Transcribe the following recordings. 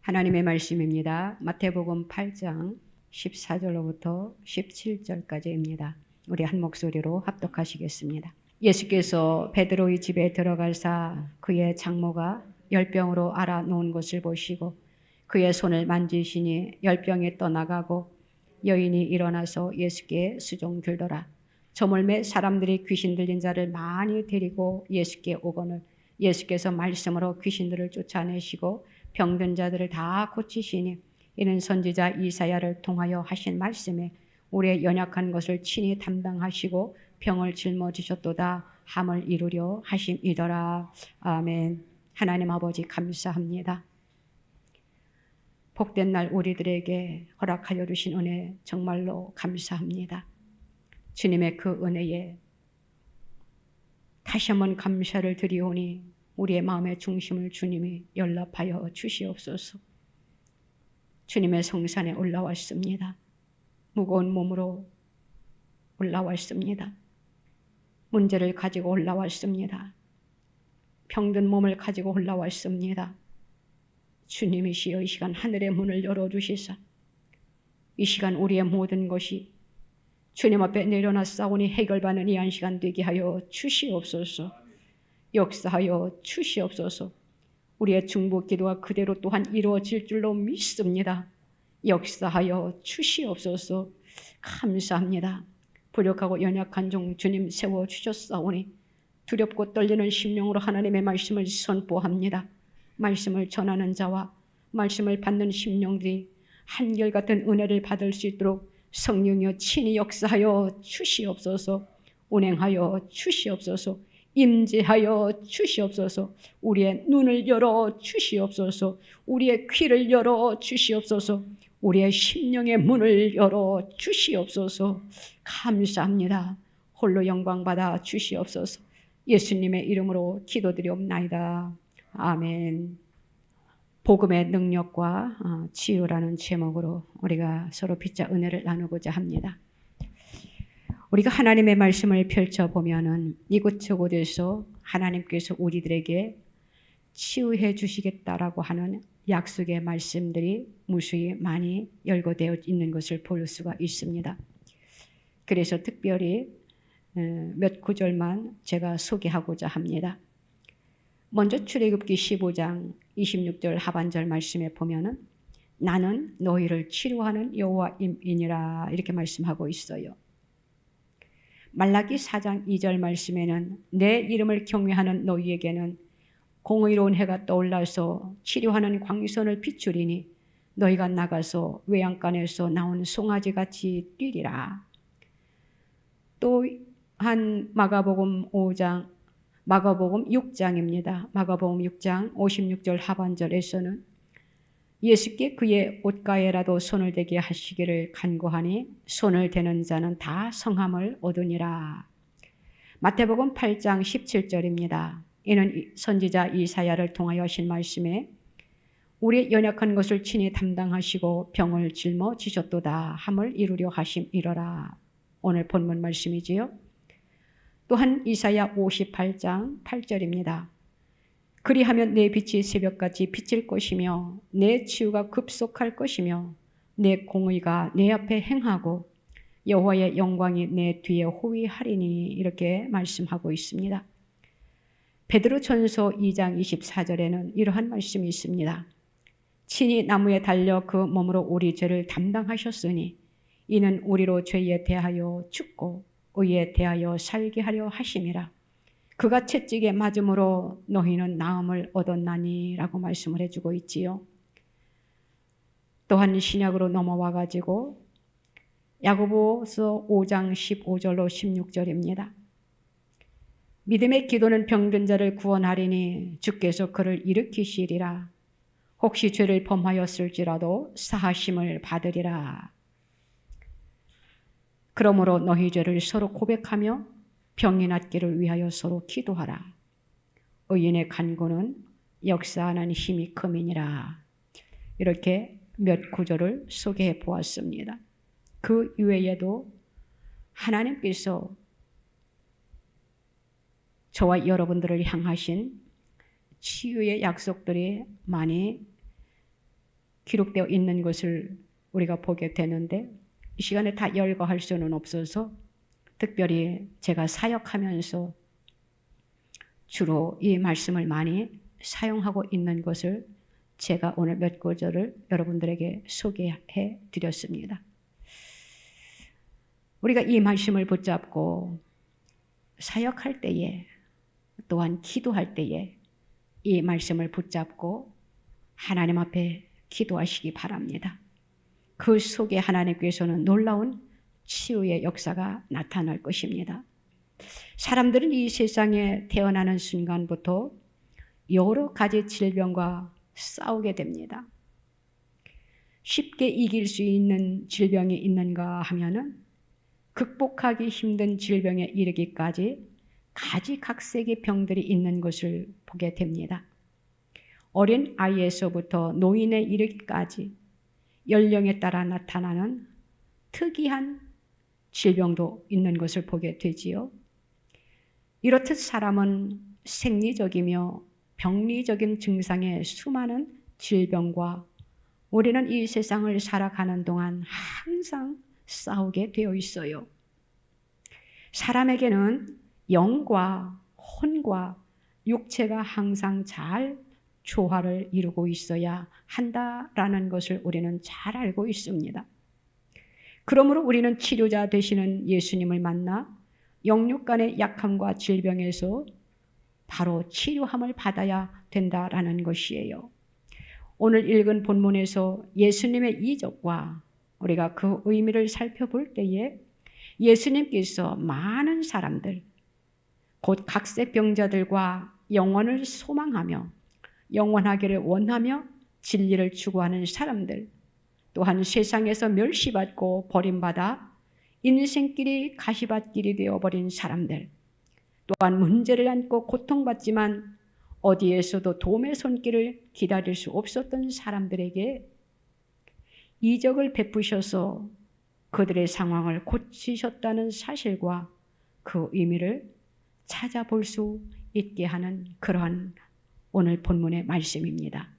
하나님의 말씀입니다. 마태복음 8장 14절로부터 17절까지입니다. 우리 한 목소리로 합독하시겠습니다. 예수께서 베드로의 집에 들어가사 그의 장모가 열병으로 앓아 놓은 것을 보시고 그의 손을 만지시니 열병이 떠나가고 여인이 일어나서 예수께 수종들더라. 저물매 사람들이 귀신 들린 자를 많이 데리고 예수께 오거늘 예수께서 말씀으로 귀신들을 쫓아내시고 병든 자들을 다 고치시니 이는 선지자 이사야를 통하여 하신 말씀에 우리의 연약한 것을 친히 담당하시고 병을 짊어지셨도다 함을 이루려 하심이더라. 아멘. 하나님 아버지 감사합니다. 복된 날 우리들에게 허락하여 주신 은혜 정말로 감사합니다. 주님의 그 은혜에 다시 한번 감사를 드리오니 우리의 마음의 중심을 주님이 연락하여 주시옵소서. 주님의 성산에 올라왔습니다. 무거운 몸으로 올라왔습니다. 문제를 가지고 올라왔습니다. 병든 몸을 가지고 올라왔습니다. 주님이시여 이 시간 하늘의 문을 열어주시사 이 시간 우리의 모든 것이 주님 앞에 내려놨사오니 해결받는 이 한 시간 되게 하여 주시옵소서. 역사하여 주시옵소서. 우리의 중보 기도가 그대로 또한 이루어질 줄로 믿습니다. 역사하여 주시옵소서. 감사합니다. 부족하고 연약한 종 주님 세워주셨사오니 두렵고 떨리는 심령으로 하나님의 말씀을 선포합니다. 말씀을 전하는 자와 말씀을 받는 심령들이 한결같은 은혜를 받을 수 있도록 성령이여 친히 역사하여 주시옵소서. 운행하여 주시옵소서. 임재하여 주시옵소서. 우리의 눈을 열어 주시옵소서. 우리의 귀를 열어 주시옵소서. 우리의 심령의 문을 열어 주시옵소서. 감사합니다. 홀로 영광 받아 주시옵소서. 예수님의 이름으로 기도드리옵나이다. 아멘. 복음의 능력과 치유라는 제목으로 우리가 서로 피자 은혜를 나누고자 합니다. 우리가 하나님의 말씀을 펼쳐보면은 이곳저곳에서 하나님께서 우리들에게 치유해 주시겠다라고 하는 약속의 말씀들이 무수히 많이 열거되어 있는 것을 볼 수가 있습니다. 그래서 특별히 몇 구절만 제가 소개하고자 합니다. 먼저 출애굽기 15장 26절 하반절 말씀에 보면은 나는 너희를 치료하는 여호와임이니라 이렇게 말씀하고 있어요. 말라기 4장 2절 말씀에는 내 이름을 경외하는 너희에게는 공의로운 해가 떠올라서 치료하는 광선을 비추리니 너희가 나가서 외양간에서 나온 송아지같이 뛰리라. 또한 마가복음 6장입니다. 마가복음 6장 56절 하반절에서는 예수께 그의 옷가에라도 손을 대게 하시기를 간구하니 손을 대는 자는 다 성함을 얻으니라. 마태복음 8장 17절입니다. 이는 선지자 이사야를 통하여 하신 말씀에 우리의 연약한 것을 친히 담당하시고 병을 짊어지셨도다 함을 이루려 하심이러라. 오늘 본문 말씀이지요. 또한 이사야 58장 8절입니다. 그리하면 내 빛이 새벽같이 비칠 것이며 내 치유가 급속할 것이며 내 공의가 내 앞에 행하고 여호와의 영광이 내 뒤에 호위하리니 이렇게 말씀하고 있습니다. 베드로전서 2장 24절에는 이러한 말씀이 있습니다. 친히 나무에 달려 그 몸으로 우리 죄를 담당하셨으니 이는 우리로 죄에 대하여 죽고 의에 대하여 살게 하려 하심이라. 그가 채찍에 맞음으로 너희는 나음을 얻었나니 라고 말씀을 해주고 있지요. 또한 신약으로 넘어와 가지고 야고보서 5장 15절로 16절입니다. 믿음의 기도는 병든 자를 구원하리니 주께서 그를 일으키시리라. 혹시 죄를 범하였을지라도 사하심을 받으리라. 그러므로 너희 죄를 서로 고백하며 병이 낫기를 위하여 서로 기도하라. 의인의 간구는 역사하는 힘이 큼이니라. 이렇게 몇 구절을 소개해 보았습니다. 그 이외에도 하나님께서 저와 여러분들을 향하신 치유의 약속들이 많이 기록되어 있는 것을 우리가 보게 되는데 이 시간에 다 열거할 수는 없어서 특별히 제가 사역하면서 주로 이 말씀을 많이 사용하고 있는 것을 제가 오늘 몇 구절을 여러분들에게 소개해 드렸습니다. 우리가 이 말씀을 붙잡고 사역할 때에 또한 기도할 때에 이 말씀을 붙잡고 하나님 앞에 기도하시기 바랍니다. 그 속에 하나님께서는 놀라운 치유의 역사가 나타날 것입니다. 사람들은 이 세상에 태어나는 순간부터 여러 가지 질병과 싸우게 됩니다. 쉽게 이길 수 있는 질병이 있는가 하면은 극복하기 힘든 질병에 이르기까지 가지각색의 병들이 있는 것을 보게 됩니다. 어린 아이에서부터 노인에 이르기까지 연령에 따라 나타나는 특이한 질병도 있는 것을 보게 되지요. 이렇듯 사람은 생리적이며 병리적인 증상의 수많은 질병과 우리는 이 세상을 살아가는 동안 항상 싸우게 되어 있어요. 사람에게는 영과 혼과 육체가 항상 잘 조화를 이루고 있어야 한다라는 것을 우리는 잘 알고 있습니다. 그러므로 우리는 치료자 되시는 예수님을 만나 영육 간의 약함과 질병에서 바로 치료함을 받아야 된다라는 것이에요. 오늘 읽은 본문에서 예수님의 이적과 우리가 그 의미를 살펴볼 때에 예수님께서 많은 사람들, 곧 각색 병자들과 영원을 소망하며 영원하기를 원하며 진리를 추구하는 사람들, 또한 세상에서 멸시받고 버림받아 인생길이 가시밭길이 되어버린 사람들, 또한 문제를 안고 고통받지만 어디에서도 도움의 손길을 기다릴 수 없었던 사람들에게 이적을 베푸셔서 그들의 상황을 고치셨다는 사실과 그 의미를 찾아볼 수 있게 하는 그러한 오늘 본문의 말씀입니다.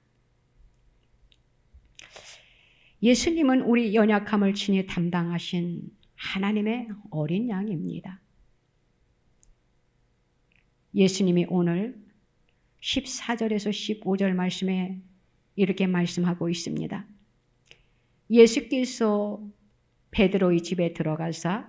예수님은 우리 연약함을 친히 담당하신 하나님의 어린 양입니다. 예수님이 오늘 14절에서 15절 말씀에 이렇게 말씀하고 있습니다. 예수께서 베드로의 집에 들어가사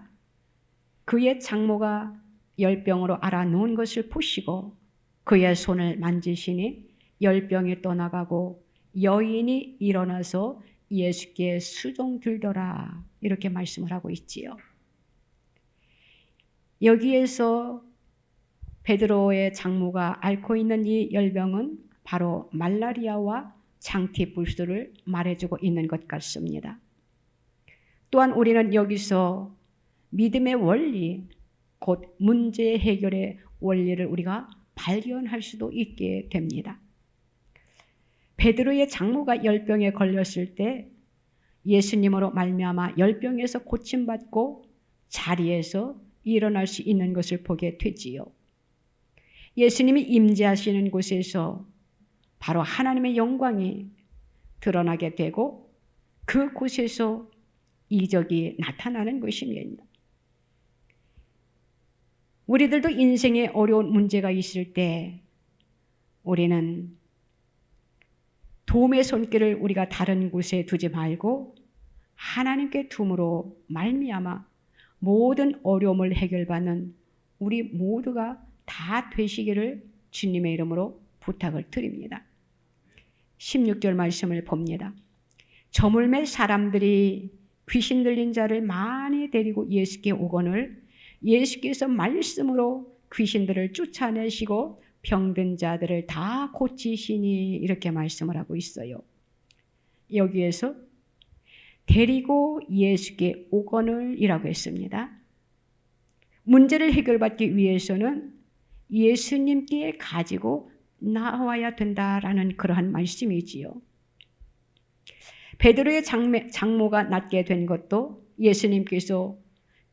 그의 장모가 열병으로 앓아누운 것을 보시고 그의 손을 만지시니 열병이 떠나가고 여인이 일어나서 예수께 수종들더라 이렇게 말씀을 하고 있지요. 여기에서 베드로의 장모가 앓고 있는 이 열병은 바로 말라리아와 장티푸스를 말해주고 있는 것 같습니다. 또한 우리는 여기서 믿음의 원리, 곧 문제 해결의 원리를 우리가 발견할 수도 있게 됩니다. 베드로의 장모가 열병에 걸렸을 때 예수님으로 말미암아 열병에서 고침받고 자리에서 일어날 수 있는 것을 보게 되지요. 예수님이 임재하시는 곳에서 바로 하나님의 영광이 드러나게 되고 그곳에서 이적이 나타나는 것입니다. 우리들도 인생에 어려운 문제가 있을 때 우리는 도움의 손길을 우리가 다른 곳에 두지 말고 하나님께 둠으로 말미암아 모든 어려움을 해결받는 우리 모두가 다 되시기를 주님의 이름으로 부탁을 드립니다. 16절 말씀을 봅니다. 저물매 사람들이 귀신 들린 자를 많이 데리고 예수께 오거늘 예수께서 말씀으로 귀신들을 쫓아내시고 병든 자들을 다 고치시니 이렇게 말씀을 하고 있어요. 여기에서 데리고 예수께 오거늘 이라고 했습니다. 문제를 해결받기 위해서는 예수님께 가지고 나와야 된다라는 그러한 말씀이지요. 베드로의 장모가 낫게 된 것도 예수님께서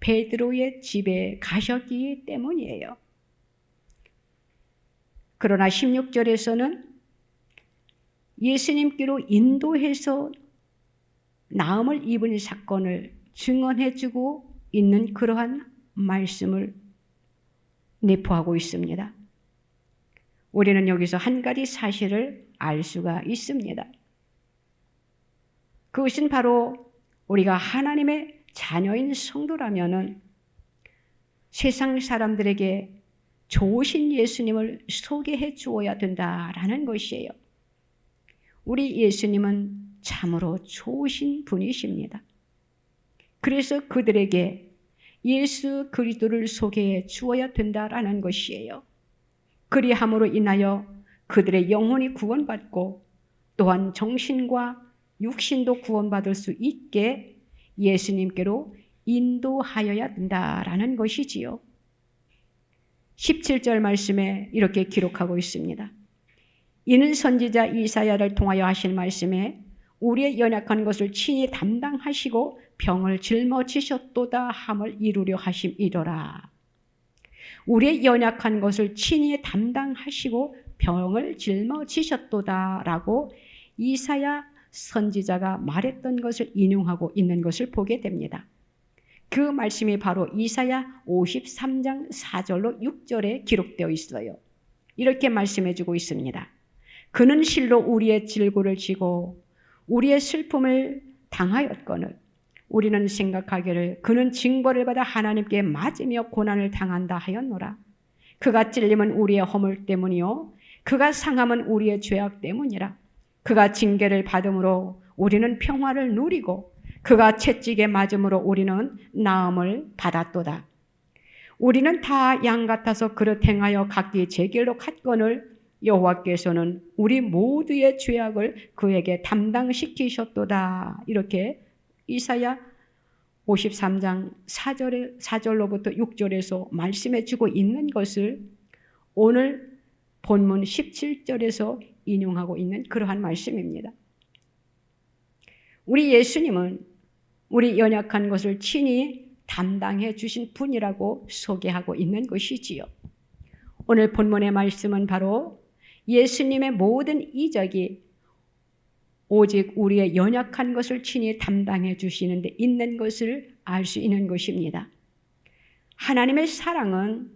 베드로의 집에 가셨기 때문이에요. 그러나 16절에서는 예수님께로 인도해서 나음을 입은 사건을 증언해주고 있는 그러한 말씀을 내포하고 있습니다. 우리는 여기서 한 가지 사실을 알 수가 있습니다. 그것은 바로 우리가 하나님의 자녀인 성도라면은 세상 사람들에게 좋으신 예수님을 소개해 주어야 된다라는 것이에요. 우리 예수님은 참으로 좋으신 분이십니다. 그래서 그들에게 예수 그리스도를 소개해 주어야 된다라는 것이에요. 그리함으로 인하여 그들의 영혼이 구원받고 또한 정신과 육신도 구원받을 수 있게 예수님께로 인도하여야 된다라는 것이지요. 17절 말씀에 이렇게 기록하고 있습니다. 이는 선지자 이사야를 통하여 하신 말씀에 우리의 연약한 것을 친히 담당하시고 병을 짊어지셨도다 함을 이루려 하심이더라. 우리의 연약한 것을 친히 담당하시고 병을 짊어지셨도다 라고 이사야 선지자가 말했던 것을 인용하고 있는 것을 보게 됩니다. 그 말씀이 바로 이사야 53장 4절로 6절에 기록되어 있어요. 이렇게 말씀해주고 있습니다. 그는 실로 우리의 질고를 지고 우리의 슬픔을 당하였거늘 우리는 생각하기를 그는 징벌을 받아 하나님께 맞으며 고난을 당한다 하였노라. 그가 찔림은 우리의 허물 때문이요 그가 상함은 우리의 죄악 때문이라. 그가 징계를 받음으로 우리는 평화를 누리고 그가 채찍에 맞음으로 우리는 나음을 받았도다. 우리는 다 양 같아서 그릇 행하여 각기 제 길로 갔거늘 여호와께서는 우리 모두의 죄악을 그에게 담당시키셨도다. 이렇게 이사야 53장 4절로부터 6절에서 말씀해 주고 있는 것을 오늘 본문 17절에서 인용하고 있는 그러한 말씀입니다. 우리 예수님은 우리 연약한 것을 친히 담당해 주신 분이라고 소개하고 있는 것이지요. 오늘 본문의 말씀은 바로 예수님의 모든 이적이 오직 우리의 연약한 것을 친히 담당해 주시는 데 있는 것을 알 수 있는 것입니다. 하나님의 사랑은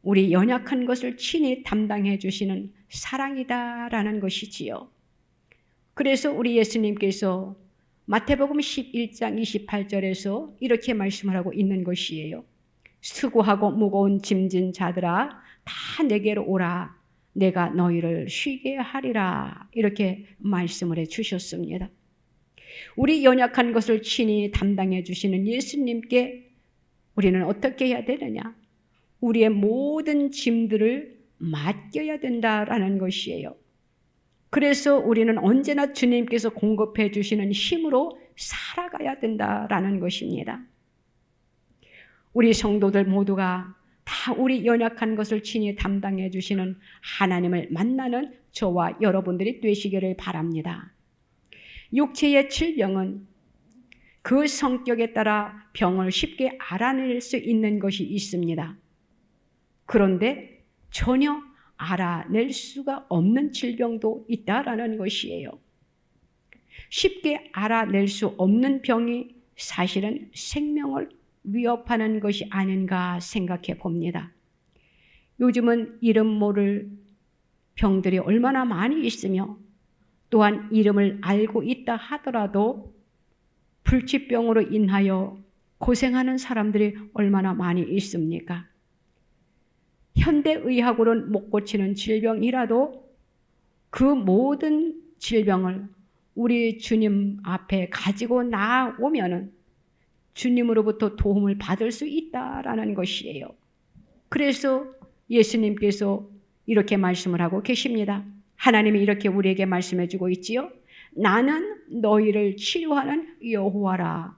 우리 연약한 것을 친히 담당해 주시는 사랑이다라는 것이지요. 그래서 우리 예수님께서 마태복음 11장 28절에서 이렇게 말씀을 하고 있는 것이에요. 수고하고 무거운 짐진 자들아 다 내게로 오라. 내가 너희를 쉬게 하리라. 이렇게 말씀을 해 주셨습니다. 우리 연약한 것을 친히 담당해 주시는 예수님께 우리는 어떻게 해야 되느냐? 우리의 모든 짐들을 맡겨야 된다라는 것이에요. 그래서 우리는 언제나 주님께서 공급해 주시는 힘으로 살아가야 된다라는 것입니다. 우리 성도들 모두가 다 우리 연약한 것을 친히 담당해 주시는 하나님을 만나는 저와 여러분들이 되시기를 바랍니다. 육체의 질병은 그 성격에 따라 병을 쉽게 알아낼 수 있는 것이 있습니다. 그런데 전혀 알아낼 수가 없는 질병도 있다라는 것이에요. 쉽게 알아낼 수 없는 병이 사실은 생명을 위협하는 것이 아닌가 생각해 봅니다. 요즘은 이름 모를 병들이 얼마나 많이 있으며 또한 이름을 알고 있다 하더라도 불치병으로 인하여 고생하는 사람들이 얼마나 많이 있습니까? 현대의학으로는 못 고치는 질병이라도 그 모든 질병을 우리 주님 앞에 가지고 나오면은 주님으로부터 도움을 받을 수 있다라는 것이에요. 그래서 예수님께서 이렇게 말씀을 하고 계십니다. 하나님이 이렇게 우리에게 말씀해 주고 있지요. 나는 너희를 치료하는 여호와라.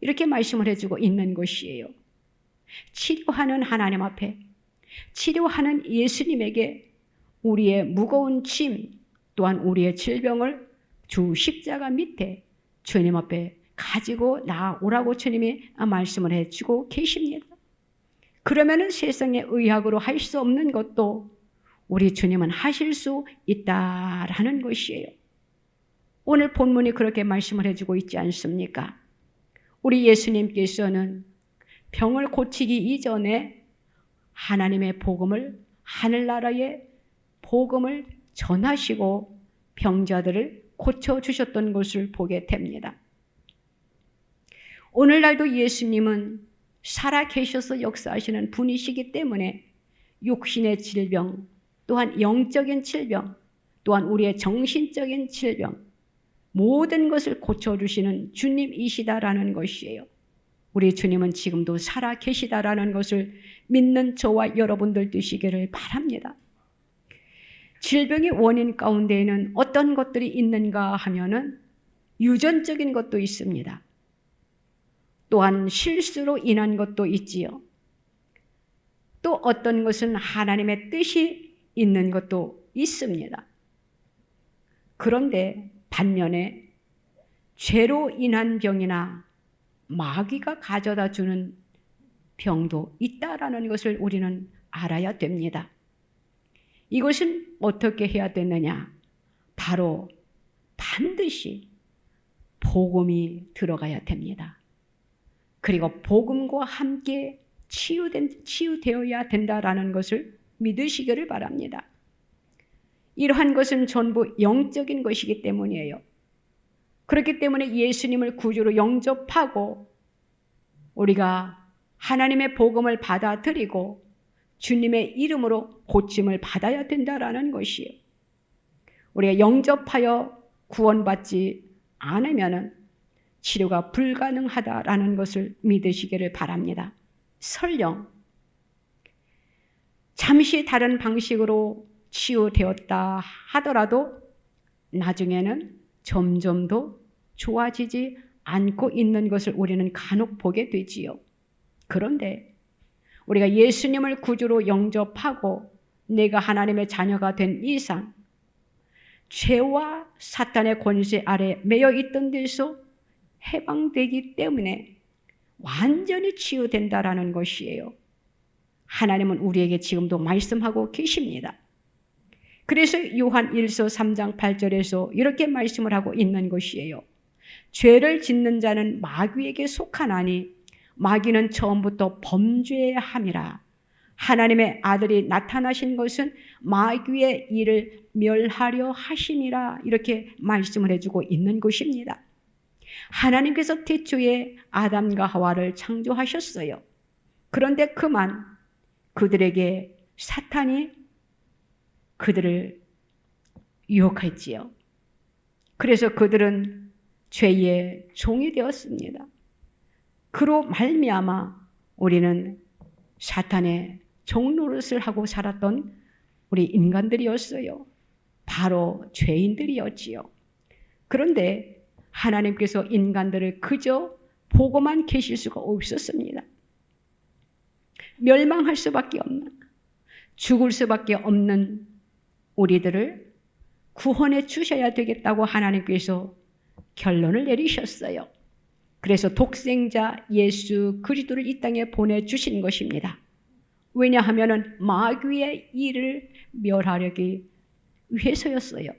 이렇게 말씀을 해주고 있는 것이에요. 치료하는 하나님 앞에 치료하는 예수님에게 우리의 무거운 짐 또한 우리의 질병을 주 십자가 밑에 주님 앞에 가지고 나오라고 주님이 말씀을 해주고 계십니다. 그러면은 세상의 의학으로 할 수 없는 것도 우리 주님은 하실 수 있다라는 것이에요. 오늘 본문이 그렇게 말씀을 해주고 있지 않습니까? 우리 예수님께서는 병을 고치기 이전에 하나님의 복음을, 하늘나라의 복음을 전하시고 병자들을 고쳐주셨던 것을 보게 됩니다. 오늘날도 예수님은 살아계셔서 역사하시는 분이시기 때문에 육신의 질병, 또한 영적인 질병, 또한 우리의 정신적인 질병, 모든 것을 고쳐주시는 주님이시다라는 것이에요. 우리 주님은 지금도 살아계시다라는 것을 믿는 저와 여러분들 되시기를 바랍니다. 질병의 원인 가운데에는 어떤 것들이 있는가 하면은 유전적인 것도 있습니다. 또한 실수로 인한 것도 있지요. 또 어떤 것은 하나님의 뜻이 있는 것도 있습니다. 그런데 반면에 죄로 인한 병이나 마귀가 가져다 주는 병도 있다라는 것을 우리는 알아야 됩니다. 이것은 어떻게 해야 되느냐? 바로 반드시 복음이 들어가야 됩니다. 그리고 복음과 함께 치유되어야 된다라는 것을 믿으시기를 바랍니다. 이러한 것은 전부 영적인 것이기 때문이에요. 그렇기 때문에 예수님을 구주로 영접하고 우리가 하나님의 복음을 받아들이고 주님의 이름으로 고침을 받아야 된다라는 것이에요. 우리가 영접하여 구원받지 않으면 치료가 불가능하다라는 것을 믿으시기를 바랍니다. 설령 잠시 다른 방식으로 치유되었다 하더라도 나중에는 점점 더 좋아지지 않고 있는 것을 우리는 간혹 보게 되지요. 그런데 우리가 예수님을 구주로 영접하고 내가 하나님의 자녀가 된 이상 죄와 사탄의 권세 아래 매여 있던 데서 해방되기 때문에 완전히 치유된다라는 것이에요. 하나님은 우리에게 지금도 말씀하고 계십니다. 그래서 요한 1서 3장 8절에서 이렇게 말씀을 하고 있는 것이에요. 죄를 짓는 자는 마귀에게 속하나니 마귀는 처음부터 범죄함이라. 하나님의 아들이 나타나신 것은 마귀의 일을 멸하려 하심이라. 이렇게 말씀을 해주고 있는 것입니다. 하나님께서 태초에 아담과 하와를 창조하셨어요. 그런데 그만 그들에게 사탄이 그들을 유혹했지요. 그래서 그들은 죄의 종이 되었습니다. 그로 말미암아 우리는 사탄의 종노릇을 하고 살았던 우리 인간들이었어요. 바로 죄인들이었지요. 그런데 하나님께서 인간들을 그저 보고만 계실 수가 없었습니다. 멸망할 수밖에 없는, 죽을 수밖에 없는 우리들을 구원해 주셔야 되겠다고 하나님께서 결론을 내리셨어요. 그래서 독생자 예수 그리스도를 이 땅에 보내주신 것입니다. 왜냐하면 마귀의 일을 멸하려기 위해서였어요.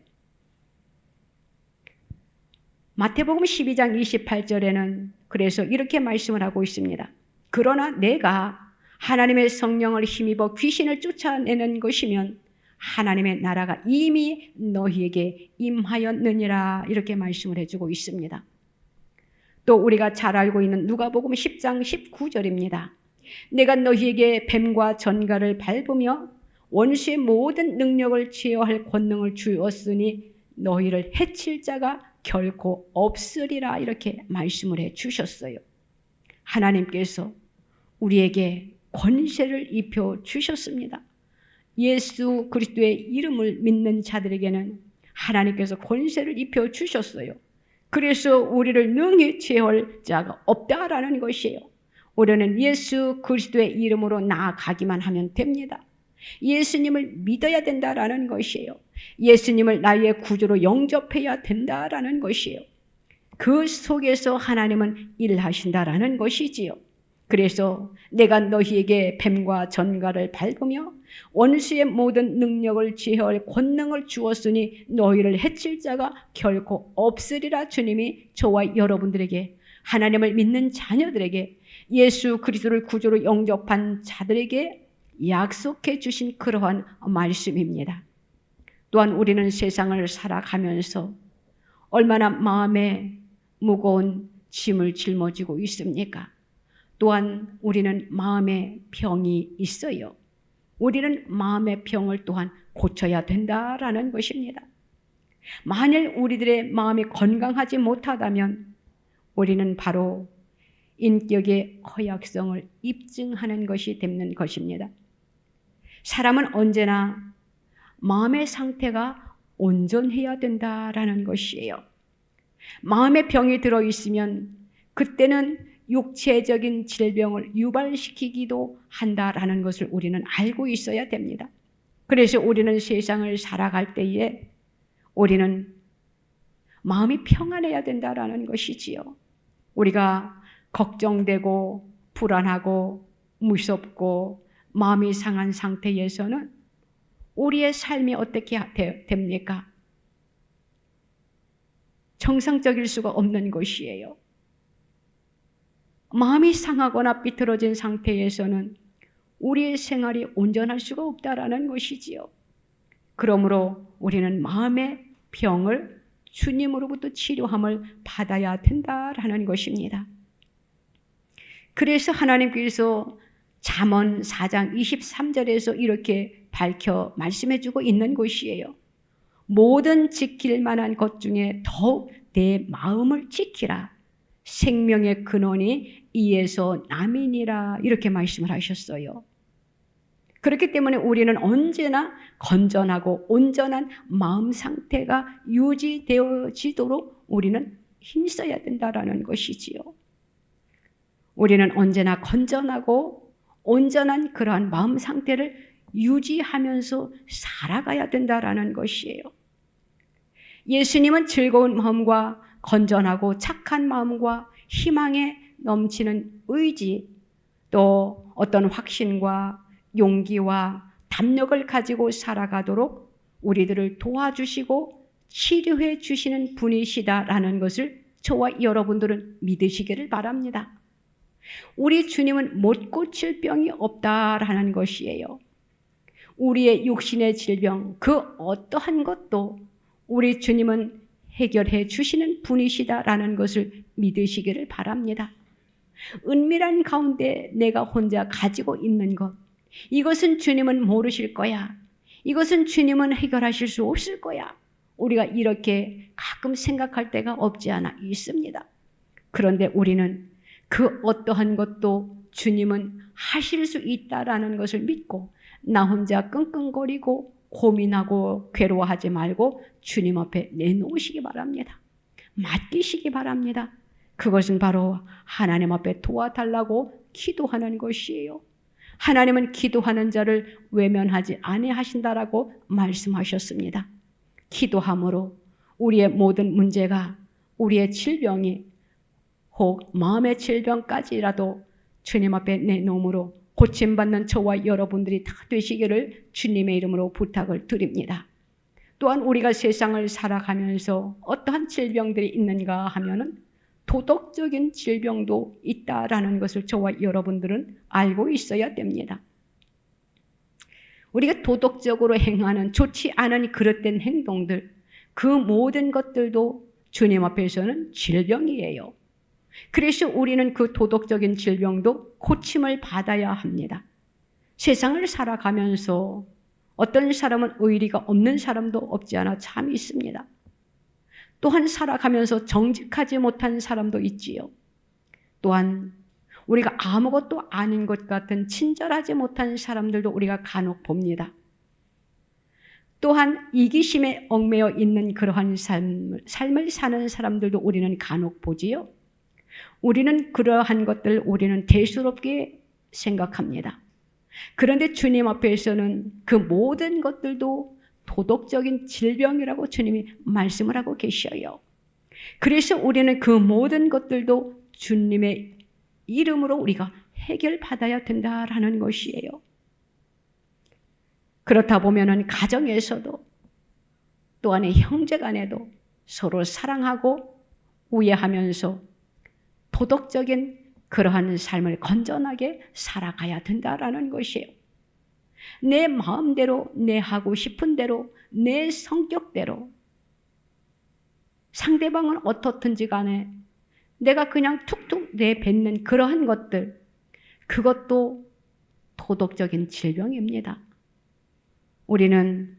마태복음 12장 28절에는 그래서 이렇게 말씀을 하고 있습니다. 그러나 내가 하나님의 성령을 힘입어 귀신을 쫓아내는 것이면 하나님의 나라가 이미 너희에게 임하였느니라. 이렇게 말씀을 해주고 있습니다. 또 우리가 잘 알고 있는 누가복음 10장 19절입니다. 내가 너희에게 뱀과 전갈을 밟으며 원수의 모든 능력을 제어할 권능을 주었으니 너희를 해칠 자가 결코 없으리라. 이렇게 말씀을 해 주셨어요. 하나님께서 우리에게 권세를 입혀 주셨습니다. 예수 그리스도의 이름을 믿는 자들에게는 하나님께서 권세를 입혀 주셨어요. 그래서 우리를 능히 제할 자가 없다라는 것이에요. 우리는 예수 그리스도의 이름으로 나아가기만 하면 됩니다. 예수님을 믿어야 된다라는 것이에요. 예수님을 나의 구주로 영접해야 된다라는 것이에요. 그 속에서 하나님은 일하신다라는 것이지요. 그래서 내가 너희에게 뱀과 전갈을 밟으며 원수의 모든 능력을 제어할 권능을 주었으니 너희를 해칠 자가 결코 없으리라. 주님이 저와 여러분들에게, 하나님을 믿는 자녀들에게, 예수 그리스도를 구주로 영접한 자들에게 약속해 주신 그러한 말씀입니다. 또한 우리는 세상을 살아가면서 얼마나 마음에 무거운 짐을 짊어지고 있습니까? 또한 우리는 마음의 병이 있어요. 우리는 마음의 병을 또한 고쳐야 된다라는 것입니다. 만일 우리들의 마음이 건강하지 못하다면 우리는 바로 인격의 허약성을 입증하는 것이 되는 것입니다. 사람은 언제나 마음의 상태가 온전해야 된다라는 것이에요. 마음의 병이 들어있으면 그때는 육체적인 질병을 유발시키기도 한다라는 것을 우리는 알고 있어야 됩니다. 그래서 우리는 세상을 살아갈 때에 우리는 마음이 평안해야 된다라는 것이지요. 우리가 걱정되고 불안하고 무섭고 마음이 상한 상태에서는 우리의 삶이 어떻게 됩니까? 정상적일 수가 없는 것이에요. 마음이 상하거나 삐뚤어진 상태에서는 우리의 생활이 온전할 수가 없다라는 것이지요. 그러므로 우리는 마음의 병을 주님으로부터 치료함을 받아야 된다라는 것입니다. 그래서 하나님께서 잠언 4장 23절에서 이렇게 밝혀 말씀해주고 있는 것이에요. 모든 지킬 만한 것 중에 더욱 내 마음을 지키라. 생명의 근원이 이에서 남이니라. 이렇게 말씀을 하셨어요. 그렇기 때문에 우리는 언제나 건전하고 온전한 마음 상태가 유지되어지도록 우리는 힘써야 된다라는 것이지요. 우리는 언제나 건전하고 온전한 그러한 마음 상태를 유지하면서 살아가야 된다라는 것이에요. 예수님은 즐거운 마음과 건전하고 착한 마음과 희망에 넘치는 의지, 또 어떤 확신과 용기와 담력을 가지고 살아가도록 우리들을 도와주시고 치료해 주시는 분이시다라는 것을 저와 여러분들은 믿으시기를 바랍니다. 우리 주님은 못 고칠 병이 없다라는 것이에요. 우리의 육신의 질병, 그 어떠한 것도 우리 주님은 해결해 주시는 분이시다라는 것을 믿으시기를 바랍니다. 은밀한 가운데 내가 혼자 가지고 있는 것, 이것은 주님은 모르실 거야. 이것은 주님은 해결하실 수 없을 거야. 우리가 이렇게 가끔 생각할 때가 없지 않아 있습니다. 그런데 우리는 그 어떠한 것도 주님은 하실 수 있다라는 것을 믿고 나 혼자 끙끙거리고 고민하고 괴로워하지 말고 주님 앞에 내놓으시기 바랍니다. 맡기시기 바랍니다. 그것은 바로 하나님 앞에 도와달라고 기도하는 것이에요. 하나님은 기도하는 자를 외면하지 아니하신다라고 말씀하셨습니다. 기도함으로 우리의 모든 문제가, 우리의 질병이 혹 마음의 질병까지라도 주님 앞에 내놓음으로 고침받는 저와 여러분들이 다 되시기를 주님의 이름으로 부탁을 드립니다. 또한 우리가 세상을 살아가면서 어떠한 질병들이 있는가 하면은 도덕적인 질병도 있다라는 것을 저와 여러분들은 알고 있어야 됩니다. 우리가 도덕적으로 행하는 좋지 않은 그릇된 행동들, 그 모든 것들도 주님 앞에서는 질병이에요. 그래서 우리는 그 도덕적인 질병도 고침을 받아야 합니다. 세상을 살아가면서 어떤 사람은 의리가 없는 사람도 없지 않아 참 있습니다. 또한 살아가면서 정직하지 못한 사람도 있지요. 또한 우리가 아무것도 아닌 것 같은 친절하지 못한 사람들도 우리가 간혹 봅니다. 또한 이기심에 얽매여 있는 그러한 삶을 사는 사람들도 우리는 간혹 보지요. 우리는 그러한 것들 우리는 대수롭게 생각합니다. 그런데 주님 앞에서는 그 모든 것들도 도덕적인 질병이라고 주님이 말씀을 하고 계셔요. 그래서 우리는 그 모든 것들도 주님의 이름으로 우리가 해결받아야 된다라는 것이에요. 그렇다 보면은 가정에서도 또한 형제간에도 서로 사랑하고 우애하면서 도덕적인 그러한 삶을 건전하게 살아가야 된다라는 것이에요. 내 마음대로, 내 하고 싶은 대로, 내 성격대로 상대방은 어떻든지 간에 내가 그냥 툭툭 내뱉는 그러한 것들, 그것도 도덕적인 질병입니다. 우리는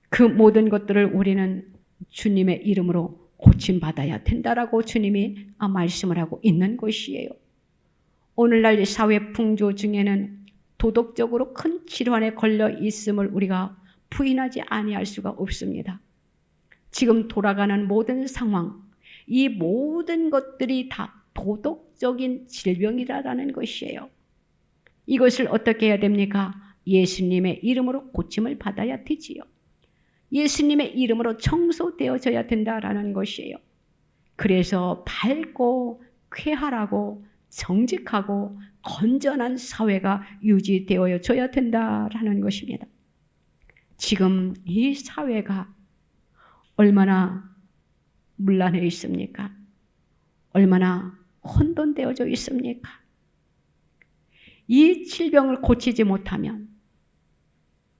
그 모든 것들을 우리는 주님의 이름으로 고침받아야 된다라고 주님이 말씀을 하고 있는 것이에요. 오늘날 사회 풍조 중에는 도덕적으로 큰 질환에 걸려 있음을 우리가 부인하지 아니할 수가 없습니다. 지금 돌아가는 모든 상황, 이 모든 것들이 다 도덕적인 질병이라는 것이에요. 이것을 어떻게 해야 됩니까? 예수님의 이름으로 고침을 받아야 되지요. 예수님의 이름으로 청소되어져야 된다라는 것이에요. 그래서 밝고 쾌활하고 정직하고 건전한 사회가 유지되어져야 된다라는 것입니다. 지금 이 사회가 얼마나 문란해 있습니까? 얼마나 혼돈되어져 있습니까? 이 질병을 고치지 못하면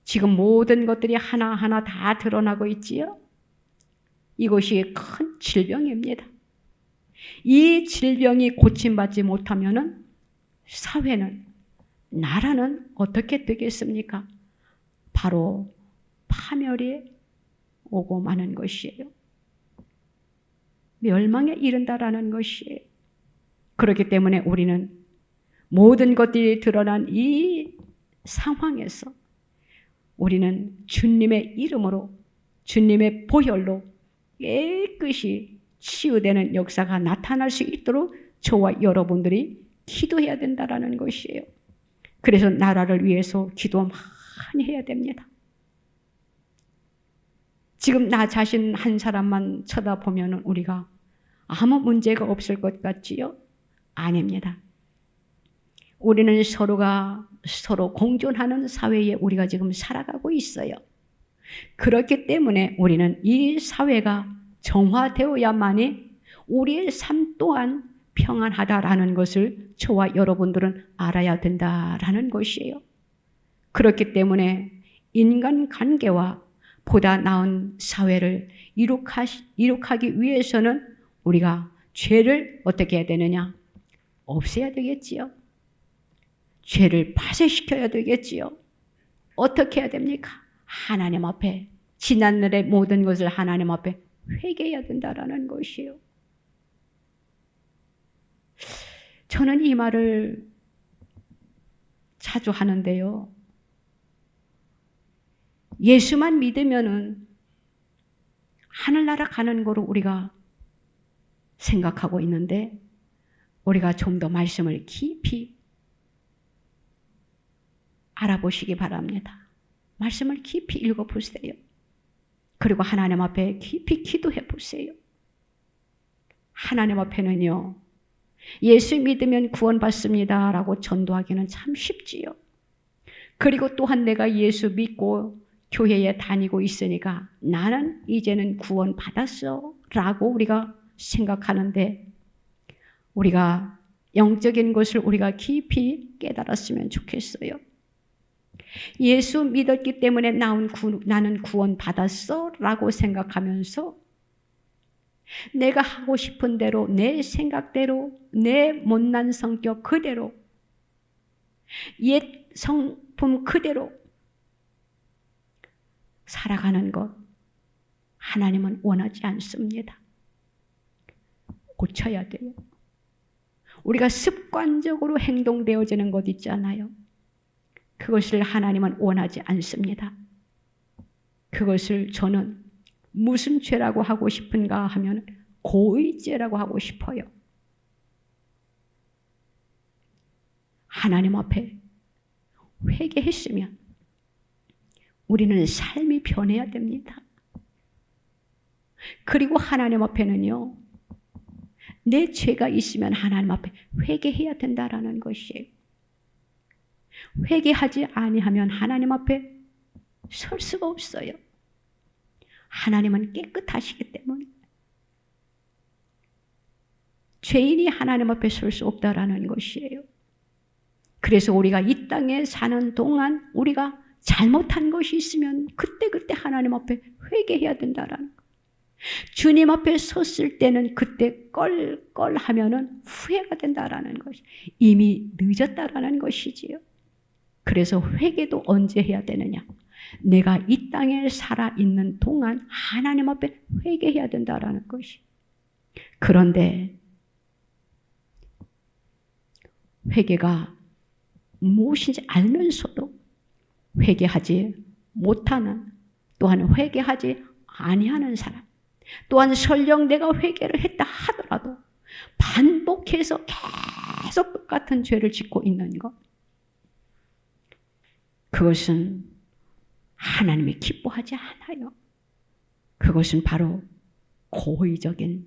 지금 모든 것들이 하나하나 다 드러나고 있지요. 이것이 큰 질병입니다. 이 질병이 고침받지 못하면 사회는, 나라는 어떻게 되겠습니까? 바로 파멸이 오고 마는 것이에요. 멸망에 이른다라는 것이에요. 그렇기 때문에 우리는 모든 것들이 드러난 이 상황에서 우리는 주님의 이름으로, 주님의 보혈로 깨끗이 치유되는 역사가 나타날 수 있도록 저와 여러분들이 기도해야 된다는 것이에요. 그래서 나라를 위해서 기도 많이 해야 됩니다. 지금 나 자신 한 사람만 쳐다보면 우리가 아무 문제가 없을 것 같지요? 아닙니다. 우리는 서로가 서로 공존하는 사회에 우리가 지금 살아가고 있어요. 그렇기 때문에 우리는 이 사회가 정화되어야만이 우리의 삶 또한 평안하다라는 것을 저와 여러분들은 알아야 된다라는 것이에요. 그렇기 때문에 인간관계와 보다 나은 사회를 이룩하기 위해서는 우리가 죄를 어떻게 해야 되느냐? 없애야 되겠지요. 죄를 파쇄시켜야 되겠지요. 어떻게 해야 됩니까? 하나님 앞에, 지난날의 모든 것을 하나님 앞에 회개해야 된다라는 것이에요. 저는 이 말을 자주 하는데요. 예수만 믿으면은 하늘나라 가는 거로 우리가 생각하고 있는데, 우리가 좀 더 말씀을 깊이 알아보시기 바랍니다. 말씀을 깊이 읽어보세요. 그리고 하나님 앞에 깊이 기도해 보세요. 하나님 앞에는요, 예수 믿으면 구원받습니다 라고 전도하기는 참 쉽지요. 그리고 또한 내가 예수 믿고 교회에 다니고 있으니까 나는 이제는 구원받았어 라고 우리가 생각하는데, 우리가 영적인 것을 우리가 깊이 깨달았으면 좋겠어요. 예수 믿었기 때문에 나는 구원받았어 라고 생각하면서 내가 하고 싶은 대로, 내 생각대로, 내 못난 성격 그대로, 옛 성품 그대로 살아가는 것, 하나님은 원하지 않습니다. 고쳐야 돼요. 우리가 습관적으로 행동되어지는 것 있잖아요. 그것을 하나님은 원하지 않습니다. 그것을 저는 무슨 죄라고 하고 싶은가 하면 고의죄라고 하고 싶어요. 하나님 앞에 회개했으면 우리는 삶이 변해야 됩니다. 그리고 하나님 앞에는요, 내 죄가 있으면 하나님 앞에 회개해야 된다라는 것이에요. 회개하지 아니하면 하나님 앞에 설 수가 없어요. 하나님은 깨끗하시기 때문에 죄인이 하나님 앞에 설 수 없다라는 것이에요. 그래서 우리가 이 땅에 사는 동안 우리가 잘못한 것이 있으면 그때 하나님 앞에 회개해야 된다라는 것. 주님 앞에 섰을 때는 그때 껄껄하면은 후회가 된다라는 것이 이미 늦었다라는 것이지요. 그래서 회개도 언제 해야 되느냐? 내가 이 땅에 살아있는 동안 하나님 앞에 회개해야 된다라는 것이. 그런데 회개가 무엇인지 알면서도 회개하지 못하는, 또한 회개하지 아니하는 사람, 또한 설령 내가 회개를 했다 하더라도 반복해서 계속 똑같은 죄를 짓고 있는 것, 그것은 하나님이 기뻐하지 않아요. 그것은 바로 고의적인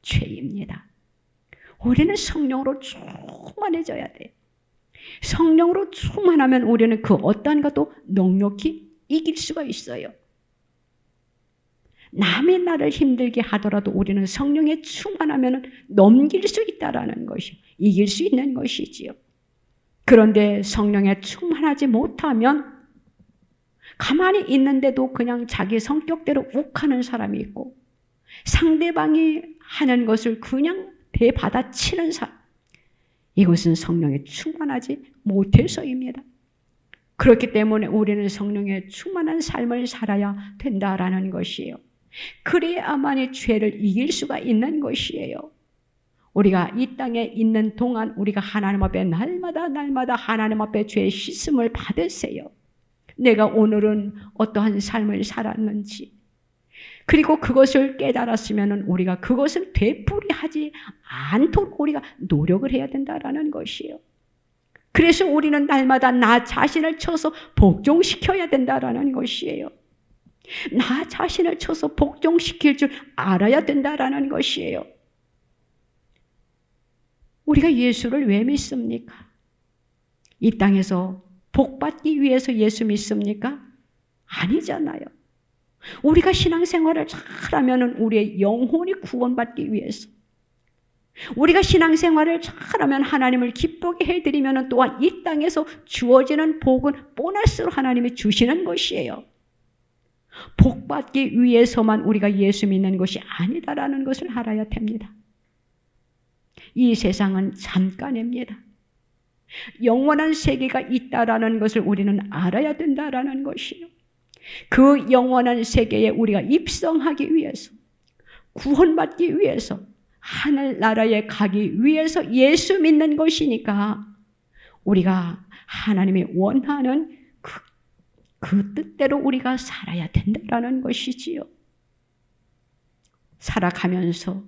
죄입니다. 우리는 성령으로 충만해져야 돼요. 성령으로 충만하면 우리는 그 어떠한 것도 넉넉히 이길 수가 있어요. 남이 나를 힘들게 하더라도 우리는 성령에 충만하면 넘길 수 있다라는 것이, 이길 수 있는 것이지요. 그런데 성령에 충만하지 못하면 가만히 있는데도 그냥 자기 성격대로 욱하는 사람이 있고, 상대방이 하는 것을 그냥 대받아치는 사람, 이것은 성령에 충만하지 못해서입니다. 그렇기 때문에 우리는 성령에 충만한 삶을 살아야 된다라는 것이에요. 그래야만이 죄를 이길 수가 있는 것이에요. 우리가 이 땅에 있는 동안 우리가 하나님 앞에 날마다 하나님 앞에 죄의 씻음을 받으세요. 내가 오늘은 어떠한 삶을 살았는지, 그리고 그것을 깨달았으면 우리가 그것을 되풀이하지 않도록 우리가 노력을 해야 된다라는 것이에요. 그래서 우리는 날마다 나 자신을 쳐서 복종시켜야 된다라는 것이에요. 나 자신을 쳐서 복종시킬 줄 알아야 된다라는 것이에요. 우리가 예수를 왜 믿습니까? 이 땅에서 복받기 위해서 예수 믿습니까? 아니잖아요. 우리가 신앙생활을 잘하면 우리의 영혼이 구원받기 위해서, 우리가 신앙생활을 잘하면 하나님을 기쁘게 해드리면 또한 이 땅에서 주어지는 복은 보너스로 하나님이 주시는 것이에요. 복받기 위해서만 우리가 예수 믿는 것이 아니다라는 것을 알아야 됩니다. 이 세상은 잠깐입니다. 영원한 세계가 있다라는 것을 우리는 알아야 된다라는 것이에요. 그 영원한 세계에 우리가 입성하기 위해서, 구원받기 위해서, 하늘나라에 가기 위해서 예수 믿는 것이니까 우리가 하나님이 원하는 그 뜻대로 우리가 살아야 된다라는 것이지요. 살아가면서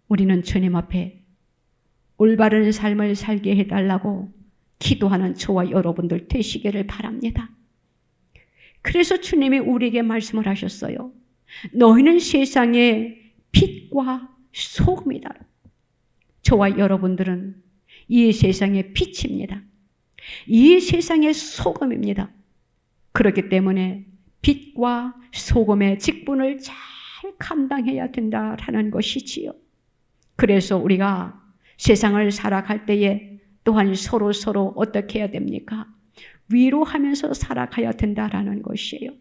우리는 주님 앞에 올바른 삶을 살게 해달라고 기도하는 저와 여러분들 되시기를 바랍니다. 그래서 주님이 우리에게 말씀을 하셨어요. 너희는 세상의 빛과 소금이다. 저와 여러분들은 이 세상의 빛입니다. 이 세상의 소금입니다. 그렇기 때문에 빛과 소금의 직분을 잘 감당해야 된다라는 것이지요. 그래서 우리가 세상을 살아갈 때에 또한 서로 어떻게 해야 됩니까? 위로하면서 살아가야 된다라는 것이에요.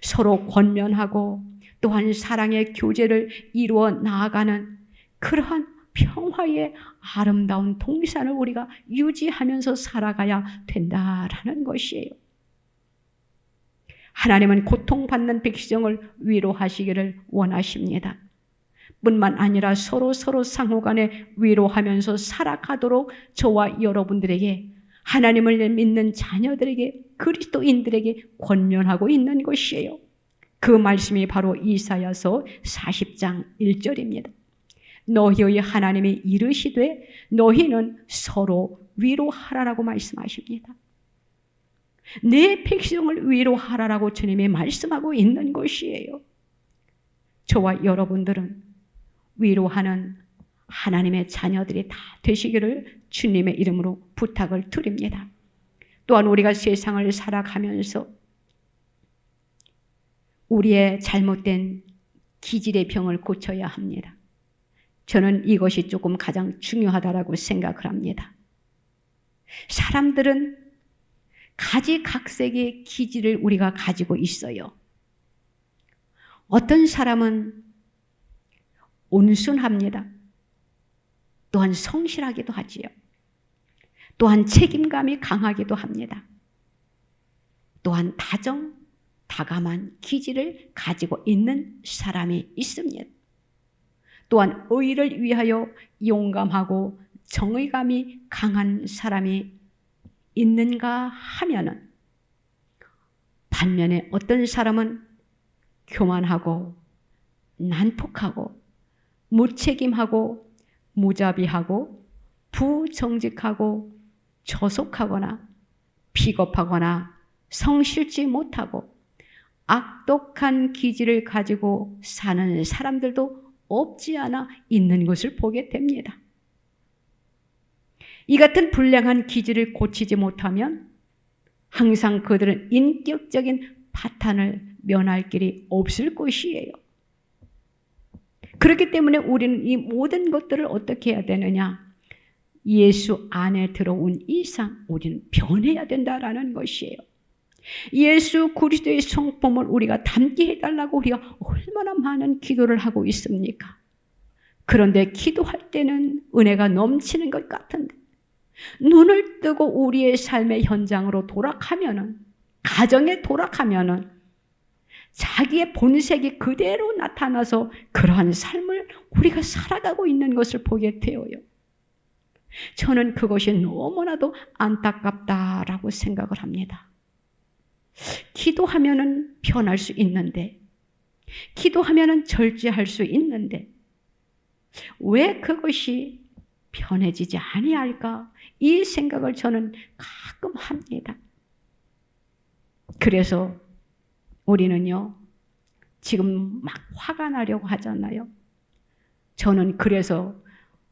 서로 권면하고 또한 사랑의 교제를 이루어 나아가는 그러한 평화의 아름다운 동산을 우리가 유지하면서 살아가야 된다라는 것이에요. 하나님은 고통받는 백성을 위로하시기를 원하십니다. 뿐만 아니라 서로 상호간에 위로하면서 살아가도록 저와 여러분들에게, 하나님을 믿는 자녀들에게, 그리스도인들에게 권면하고 있는 것이에요. 그 말씀이 바로 이사야서 40장 1절입니다. 너희의 하나님이 이르시되 너희는 서로 위로하라라고 말씀하십니다. 내 백성을 위로하라라고 주님이 말씀하고 있는 것이에요. 저와 여러분들은 위로하는 하나님의 자녀들이 다 되시기를 주님의 이름으로 부탁을 드립니다. 또한 우리가 세상을 살아가면서 우리의 잘못된 기질의 병을 고쳐야 합니다. 저는 이것이 조금 가장 중요하다고 생각을 합니다. 사람들은 가지각색의 기질을 우리가 가지고 있어요. 어떤 사람은 온순합니다. 또한 성실하기도 하지요. 또한 책임감이 강하기도 합니다. 또한 다감한 기질을 가지고 있는 사람이 있습니다. 또한 의를 위하여 용감하고 정의감이 강한 사람이 있는가 하면은, 반면에 어떤 사람은 교만하고 난폭하고 무책임하고 무자비하고 부정직하고 저속하거나 비겁하거나 성실지 못하고 악독한 기질을 가지고 사는 사람들도 없지 않아 있는 것을 보게 됩니다. 이 같은 불량한 기질을 고치지 못하면 항상 그들은 인격적인 파탄을 면할 길이 없을 것이에요. 그렇기 때문에 우리는 이 모든 것들을 어떻게 해야 되느냐? 예수 안에 들어온 이상 우리는 변해야 된다라는 것이에요. 예수 그리스도의 성품을 우리가 담게 해달라고 우리가 얼마나 많은 기도를 하고 있습니까? 그런데 기도할 때는 은혜가 넘치는 것 같은데, 눈을 뜨고 우리의 삶의 현장으로 돌아가면은, 가정에 돌아가면은 자기의 본색이 그대로 나타나서 그러한 삶을 우리가 살아가고 있는 것을 보게 되어요. 저는 그것이 너무나도 안타깝다라고 생각을 합니다. 기도하면은 변할 수 있는데, 기도하면은 절제할 수 있는데 왜 그것이 변해지지 아니할까? 이 생각을 저는 가끔 합니다. 그래서 우리는요, 지금 막 화가 나려고 하잖아요. 저는 그래서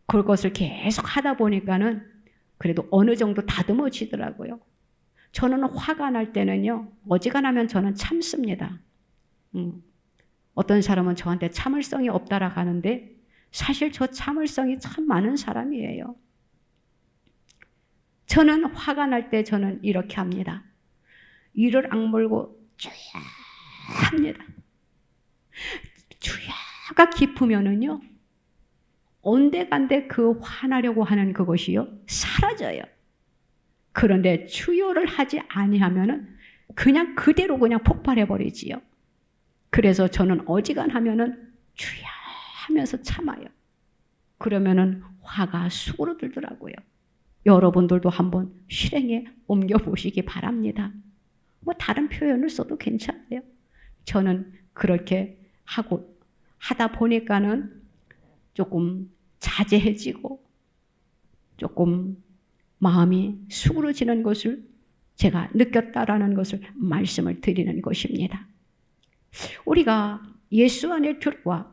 그것을 계속 하다 보니까는 그래도 어느 정도 다듬어지더라고요. 저는 화가 날 때는요, 어지간하면 저는 참습니다. 어떤 사람은 저한테 참을성이 없다라고 하는데 사실 저 참을성이 참 많은 사람이에요. 저는 화가 날 때 저는 이렇게 합니다. 이를 악물고 주야 합니다. 주야가 깊으면은요, 온데간데 그 화나려고 하는 그것이요 사라져요. 그런데 주요를 하지 아니하면은 그냥 그대로 그냥 폭발해 버리지요. 그래서 저는 어지간하면은 주야 하면서 참아요. 그러면은 화가 수그러들더라고요. 여러분들도 한번 실행에 옮겨 보시기 바랍니다. 뭐 다른 표현을 써도 괜찮아요. 저는 그렇게 하다 보니까는 조금 자제해지고 조금 마음이 수그러지는 것을 제가 느꼈다라는 것을 말씀을 드리는 것입니다. 우리가 예수 안에 들어와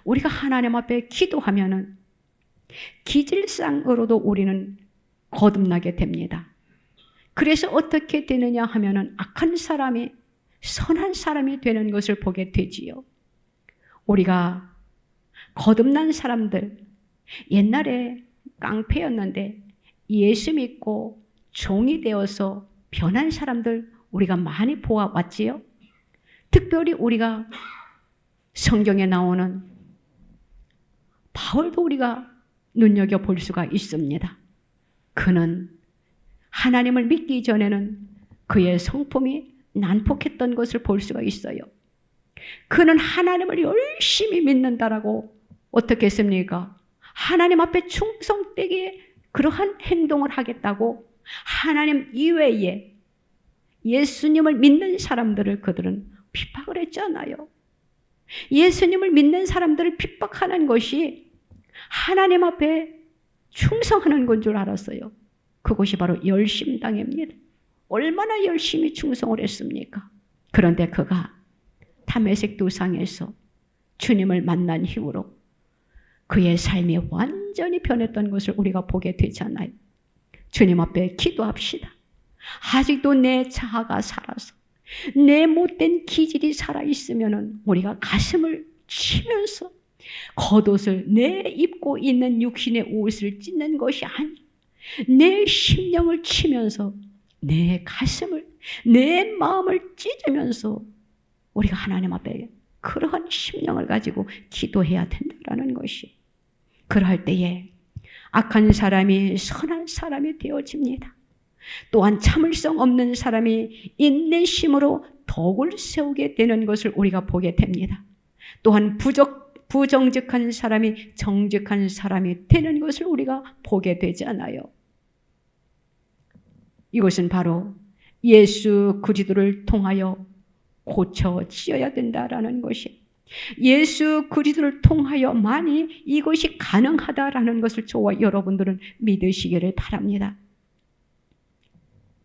우리가 하나님 앞에 기도하면은 기질상으로도 우리는 거듭나게 됩니다. 그래서 어떻게 되느냐 하면은 악한 사람이 선한 사람이 되는 것을 보게 되지요. 우리가 거듭난 사람들, 옛날에 깡패였는데 예수 믿고 종이 되어서 변한 사람들 우리가 많이 보아왔지요. 특별히 우리가 성경에 나오는 바울도 우리가 눈여겨볼 수가 있습니다. 그는 하나님을 믿기 전에는 그의 성품이 난폭했던 것을 볼 수가 있어요. 그는 하나님을 열심히 믿는다라고 어떻게 했습니까? 하나님 앞에 충성되게 그러한 행동을 하겠다고 하나님 이외에 예수님을 믿는 사람들을 그들은 핍박을 했잖아요. 예수님을 믿는 사람들을 핍박하는 것이 하나님 앞에 충성하는 건 줄 알았어요. 그것이 바로 열심당입니다. 얼마나 열심히 충성을 했습니까? 그런데 그가 다메섹 도상에서 주님을 만난 이후로 그의 삶이 완전히 변했던 것을 우리가 보게 되잖아요. 주님 앞에 기도합시다. 아직도 내 자아가 살아서 내 못된 기질이 살아있으면 우리가 가슴을 치면서 겉옷을 내 입고 있는 육신의 옷을 찢는 것이 아니라 내 심령을 치면서 내 가슴을, 내 마음을 찢으면서 우리가 하나님 앞에 그러한 심령을 가지고 기도해야 된다는 것이, 그러할 때에 악한 사람이 선한 사람이 되어집니다. 또한 참을성 없는 사람이 인내심으로 덕을 세우게 되는 것을 우리가 보게 됩니다. 또한 부정직한 사람이 정직한 사람이 되는 것을 우리가 보게 되잖아요. 이것은 바로 예수 그리스도를 통하여 고쳐지어야 된다라는 것이, 예수 그리스도를 통하여만이 이것이 가능하다라는 것을 저와 여러분들은 믿으시기를 바랍니다.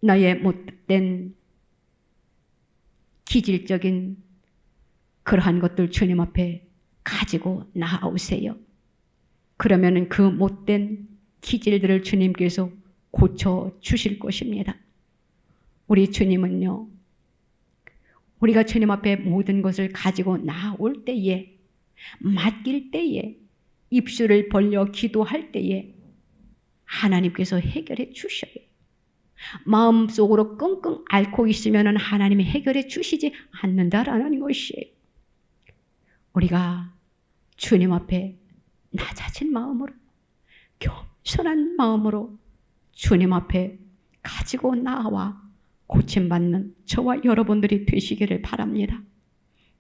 나의 못된 기질적인 그러한 것들 주님 앞에 가지고 나아오세요. 그러면 그 못된 기질들을 주님께서 고쳐 주실 것입니다. 우리 주님은요, 우리가 주님 앞에 모든 것을 가지고 나올 때에, 맡길 때에, 입술을 벌려 기도할 때에 하나님께서 해결해 주셔요. 마음속으로 끙끙 앓고 있으면 하나님이 해결해 주시지 않는다라는 것이에요. 우리가 주님 앞에 낮아진 마음으로, 겸손한 마음으로 주님 앞에 가지고 나와 고침받는 저와 여러분들이 되시기를 바랍니다.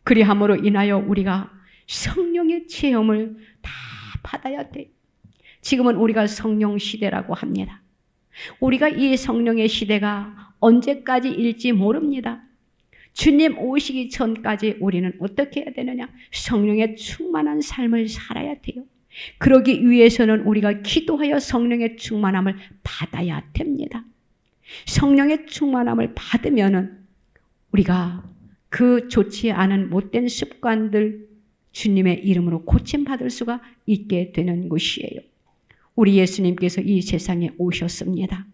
그리함으로 인하여 우리가 성령의 체험을 다 받아야 돼요. 지금은 우리가 성령 시대라고 합니다. 우리가 이 성령의 시대가 언제까지일지 모릅니다. 주님 오시기 전까지 우리는 어떻게 해야 되느냐? 성령의 충만한 삶을 살아야 돼요. 그러기 위해서는 우리가 기도하여 성령의 충만함을 받아야 됩니다. 성령의 충만함을 받으면은 우리가 그 좋지 않은 못된 습관들 주님의 이름으로 고침받을 수가 있게 되는 것이에요. 우리 예수님께서 이 세상에 오셨습니다.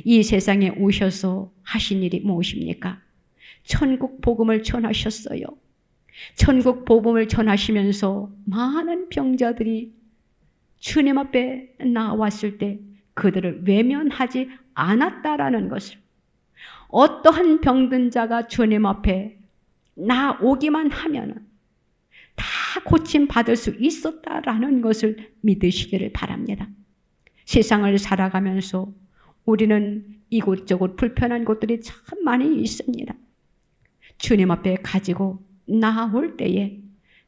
이 세상에 오셔서 하신 일이 무엇입니까? 천국 복음을 전하셨어요. 천국 복음을 전하시면서 많은 병자들이 주님 앞에 나왔을 때 그들을 외면하지 않았다라는 것을, 어떠한 병든 자가 주님 앞에 나오기만 하면 다 고침받을 수 있었다라는 것을 믿으시기를 바랍니다. 세상을 살아가면서 우리는 이곳저곳 불편한 곳들이 참 많이 있습니다. 주님 앞에 가지고 나올 때에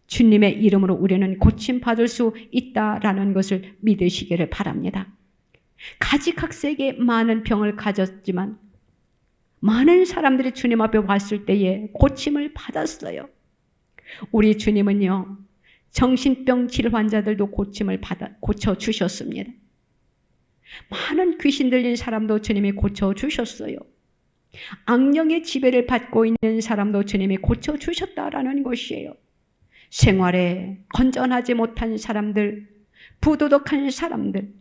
주님의 이름으로 우리는 고침받을 수 있다라는 것을 믿으시기를 바랍니다. 가지각색의 많은 병을 가졌지만 많은 사람들이 주님 앞에 왔을 때에 고침을 받았어요. 우리 주님은요, 정신병 질환 환자들도 고침을 고쳐주셨습니다. 많은 귀신 들린 사람도 주님이 고쳐주셨어요. 악령의 지배를 받고 있는 사람도 주님이 고쳐주셨다라는 것이에요. 생활에 건전하지 못한 사람들, 부도덕한 사람들,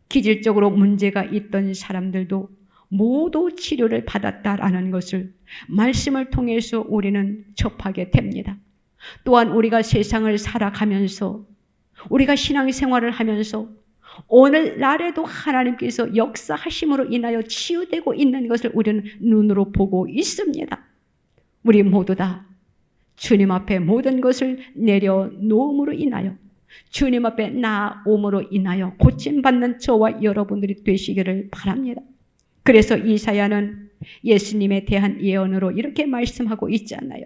기질적으로 문제가 있던 사람들도 모두 치료를 받았다라는 것을 말씀을 통해서 우리는 접하게 됩니다. 또한 우리가 세상을 살아가면서, 우리가 신앙생활을 하면서 오늘날에도 하나님께서 역사하심으로 인하여 치유되고 있는 것을 우리는 눈으로 보고 있습니다. 우리 모두 다 주님 앞에 모든 것을 내려놓음으로 인하여, 주님 앞에 나옴으로 인하여 고침받는 저와 여러분들이 되시기를 바랍니다. 그래서 이사야는 예수님에 대한 예언으로 이렇게 말씀하고 있지 않나요?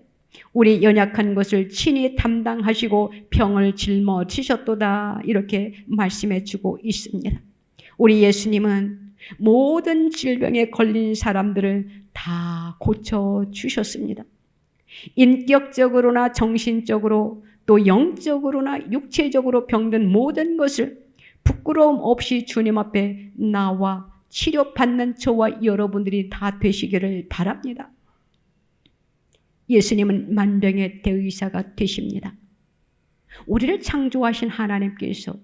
우리 연약한 것을 친히 담당하시고 병을 짊어지셨도다, 이렇게 말씀해 주고 있습니다. 우리 예수님은 모든 질병에 걸린 사람들을 다 고쳐주셨습니다. 인격적으로나 정신적으로 또 영적으로나 육체적으로 병든 모든 것을 부끄러움 없이 주님 앞에 나와 치료받는 저와 여러분들이 다 되시기를 바랍니다. 예수님은 만병의 대의사가 되십니다. 우리를 창조하신 하나님께서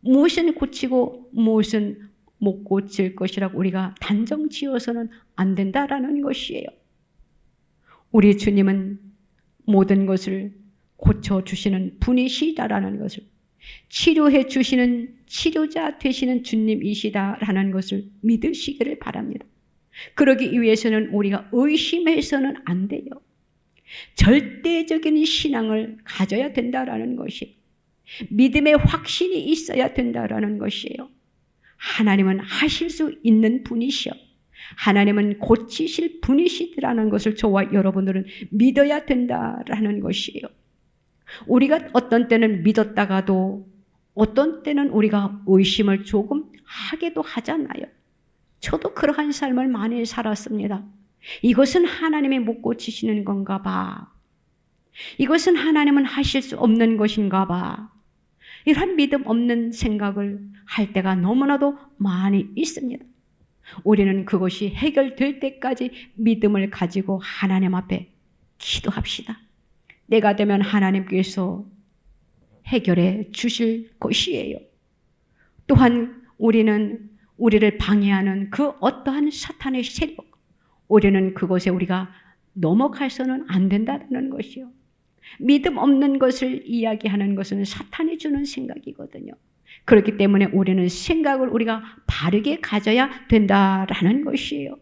무엇은 고치고 무엇은 못 고칠 것이라고 우리가 단정 지어서는 안 된다라는 것이에요. 우리 주님은 모든 것을 고쳐주시는 분이시다라는 것을, 치료해 주시는 치료자 되시는 주님이시다라는 것을 믿으시기를 바랍니다. 그러기 위해서는 우리가 의심해서는 안 돼요. 절대적인 신앙을 가져야 된다라는 것이, 믿음의 확신이 있어야 된다라는 것이에요. 하나님은 하실 수 있는 분이시여, 하나님은 고치실 분이시라는 것을 저와 여러분들은 믿어야 된다라는 것이에요. 우리가 어떤 때는 믿었다가도 어떤 때는 우리가 의심을 조금 하기도 하잖아요. 저도 그러한 삶을 많이 살았습니다. 이것은 하나님이 못 고치시는 건가 봐. 이것은 하나님은 하실 수 없는 것인가 봐. 이런 믿음 없는 생각을 할 때가 너무나도 많이 있습니다. 우리는 그것이 해결될 때까지 믿음을 가지고 하나님 앞에 기도합시다. 때가 되면 하나님께서 해결해 주실 것이에요. 또한 우리는 우리를 방해하는 그 어떠한 사탄의 세력, 우리는 그것에 우리가 넘어가서는 안 된다는 것이요. 믿음 없는 것을 이야기하는 것은 사탄이 주는 생각이거든요. 그렇기 때문에 우리는 생각을 우리가 바르게 가져야 된다라는 것이에요.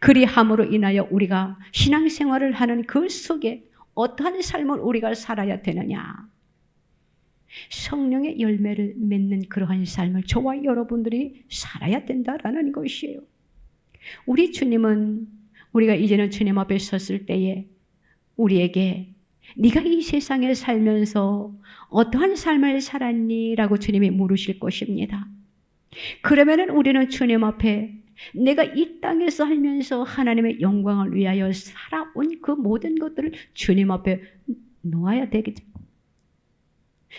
그리함으로 인하여 우리가 신앙생활을 하는 그 속에 어떠한 삶을 우리가 살아야 되느냐? 성령의 열매를 맺는 그러한 삶을 저와 여러분들이 살아야 된다라는 것이에요. 우리 주님은 우리가 이제는 주님 앞에 섰을 때에 우리에게 네가 이 세상에 살면서 어떠한 삶을 살았니? 라고 주님이 물으실 것입니다. 그러면은 우리는 주님 앞에 내가 이 땅에서 살면서 하나님의 영광을 위하여 살아온 그 모든 것들을 주님 앞에 놓아야 되겠죠.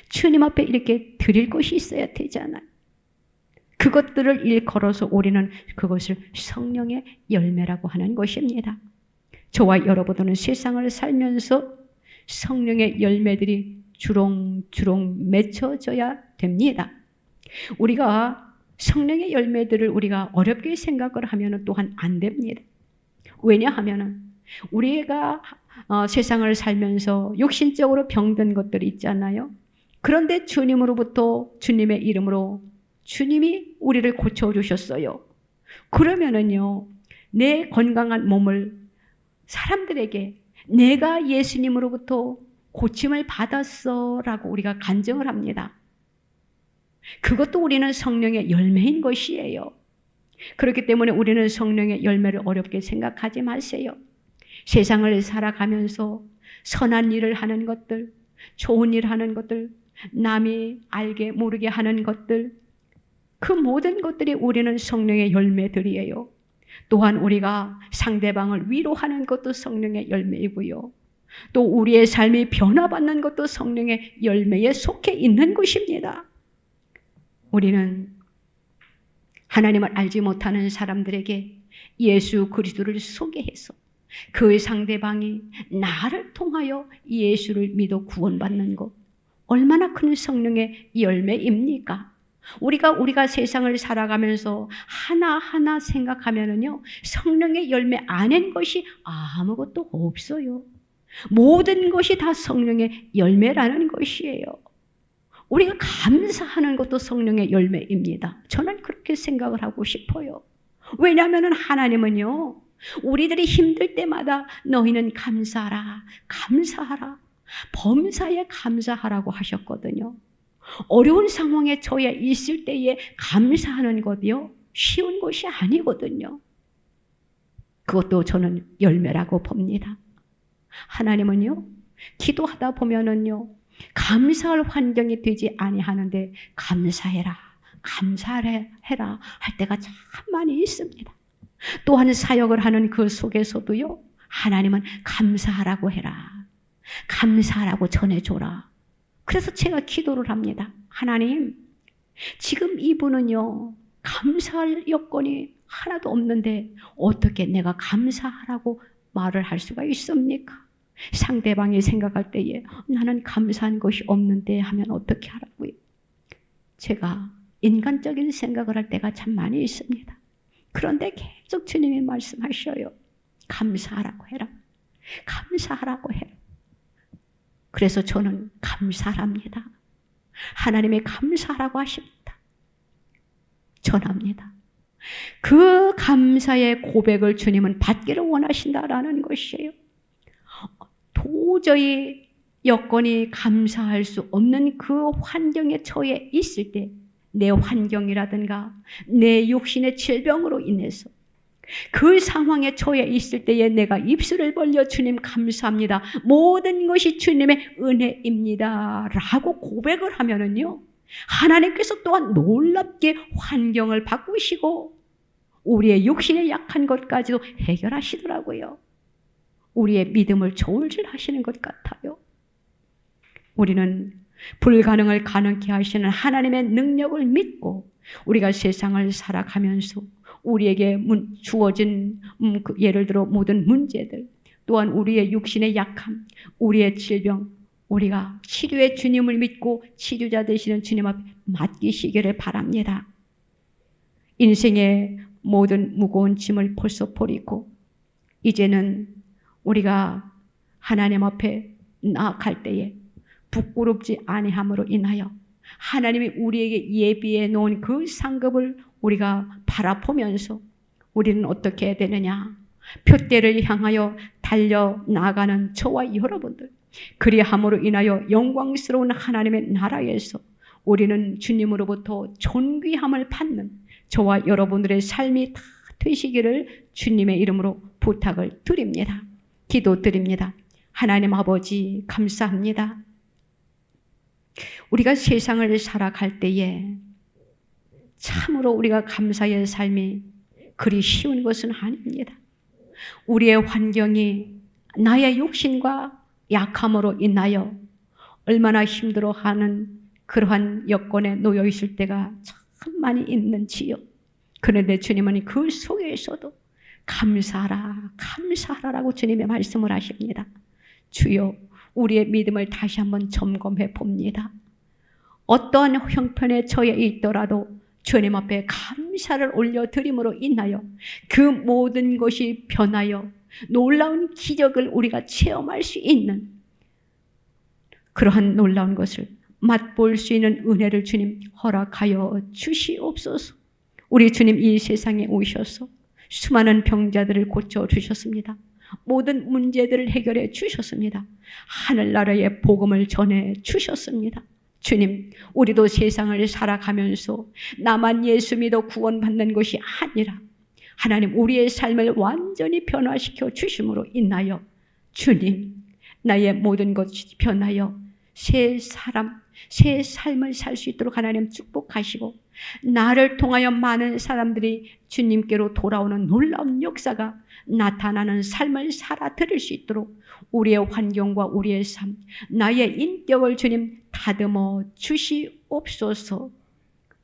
주님 앞에 이렇게 드릴 것이 있어야 되잖아요. 그것들을 일컬어서 우리는 그것을 성령의 열매라고 하는 것입니다. 저와 여러분들은 세상을 살면서 성령의 열매들이 주렁주렁 맺혀져야 됩니다. 우리가 성령의 열매들을 우리가 어렵게 생각을 하면 또한 안 됩니다. 왜냐하면 우리가 세상을 살면서 육신적으로 병든 것들이 있잖아요. 그런데 주님으로부터 주님의 이름으로 주님이 우리를 고쳐주셨어요. 그러면은요, 내 건강한 몸을 사람들에게 내가 예수님으로부터 고침을 받았어 라고 우리가 간증을 합니다. 그것도 우리는 성령의 열매인 것이에요. 그렇기 때문에 우리는 성령의 열매를 어렵게 생각하지 마세요. 세상을 살아가면서 선한 일을 하는 것들, 좋은 일을 하는 것들, 남이 알게 모르게 하는 것들, 그 모든 것들이 우리는 성령의 열매들이에요. 또한 우리가 상대방을 위로하는 것도 성령의 열매이고요. 또 우리의 삶이 변화받는 것도 성령의 열매에 속해 있는 것입니다. 우리는 하나님을 알지 못하는 사람들에게 예수 그리스도를 소개해서 그 상대방이 나를 통하여 예수를 믿어 구원받는 것, 얼마나 큰 성령의 열매입니까? 우리가 세상을 살아가면서 하나하나 생각하면은요, 성령의 열매 아닌 것이 아무것도 없어요. 모든 것이 다 성령의 열매라는 것이에요. 우리가 감사하는 것도 성령의 열매입니다. 저는 그렇게 생각을 하고 싶어요. 왜냐하면 하나님은요, 우리들이 힘들 때마다 너희는 감사하라, 감사하라, 범사에 감사하라고 하셨거든요. 어려운 상황에 처해 있을 때에 감사하는 것이요, 쉬운 것이 아니거든요. 그것도 저는 열매라고 봅니다. 하나님은요, 기도하다 보면은요, 감사할 환경이 되지 아니하는데 감사해라, 감사해라 할 때가 참 많이 있습니다. 또한 사역을 하는 그 속에서도요, 하나님은 감사하라고 해라, 감사하라고 전해줘라. 그래서 제가 기도를 합니다. 하나님, 지금 이분은요, 감사할 여건이 하나도 없는데 어떻게 내가 감사하라고 말을 할 수가 있습니까? 상대방이 생각할 때에 나는 감사한 것이 없는데 하면 어떻게 하라고요? 제가 인간적인 생각을 할 때가 참 많이 있습니다. 그런데 계속 주님이 말씀하셔요. 감사하라고 해라. 감사하라고 해라. 그래서 저는 감사합니다. 하나님이 감사하라고 하십니다. 전합니다. 그 감사의 고백을 주님은 받기를 원하신다라는 것이에요. 도저히 여건이 감사할 수 없는 그 환경에 처해 있을 때 내 환경이라든가 내 육신의 질병으로 인해서 그 상황에 처해 있을 때에 내가 입술을 벌려 주님 감사합니다. 모든 것이 주님의 은혜입니다. 라고 고백을 하면은요. 하나님께서 또한 놀랍게 환경을 바꾸시고 우리의 육신의 약한 것까지도 해결하시더라고요. 우리의 믿음을 저울질하시는 것 같아요. 우리는 불가능을 가능케 하시는 하나님의 능력을 믿고 우리가 세상을 살아가면서 우리에게 주어진 예를 들어 모든 문제들 또한 우리의 육신의 약함, 우리의 질병 우리가 치료의 주님을 믿고 치료자 되시는 주님 앞에 맡기시기를 바랍니다. 인생의 모든 무거운 짐을 벌써 버리고 이제는 우리가 하나님 앞에 나아갈 때에 부끄럽지 아니함으로 인하여 하나님이 우리에게 예비해 놓은 그 상급을 우리가 바라보면서 우리는 어떻게 해야 되느냐? 표대를 향하여 달려나가는 저와 여러분들 그리함으로 인하여 영광스러운 하나님의 나라에서 우리는 주님으로부터 존귀함을 받는 저와 여러분들의 삶이 다 되시기를 주님의 이름으로 부탁을 드립니다. 기도드립니다. 하나님 아버지 감사합니다. 우리가 세상을 살아갈 때에 참으로 우리가 감사의 삶이 그리 쉬운 것은 아닙니다. 우리의 환경이 나의 욕심과 약함으로 인하여 얼마나 힘들어하는 그러한 여건에 놓여 있을 때가 참 많이 있는지요. 그런데 주님은 그 속에서도 감사하라, 감사하라라고 주님의 말씀을 하십니다. 주여, 우리의 믿음을 다시 한번 점검해 봅니다. 어떠한 형편에 처해 있더라도 주님 앞에 감사를 올려드림으로 인하여 그 모든 것이 변하여 놀라운 기적을 우리가 체험할 수 있는 그러한 놀라운 것을 맛볼 수 있는 은혜를 주님 허락하여 주시옵소서. 우리 주님 이 세상에 오셔서 수많은 병자들을 고쳐주셨습니다. 모든 문제들을 해결해 주셨습니다. 하늘나라의 복음을 전해 주셨습니다. 주님, 우리도 세상을 살아가면서 나만 예수 믿어 구원받는 것이 아니라 하나님 우리의 삶을 완전히 변화시켜 주심으로 인하여 주님, 나의 모든 것이 변하여 새 사람, 새 삶을 살 수 있도록 하나님 축복하시고 나를 통하여 많은 사람들이 주님께로 돌아오는 놀라운 역사가 나타나는 삶을 살아드릴 수 있도록 우리의 환경과 우리의 삶, 나의 인격을 주님 다듬어 주시옵소서.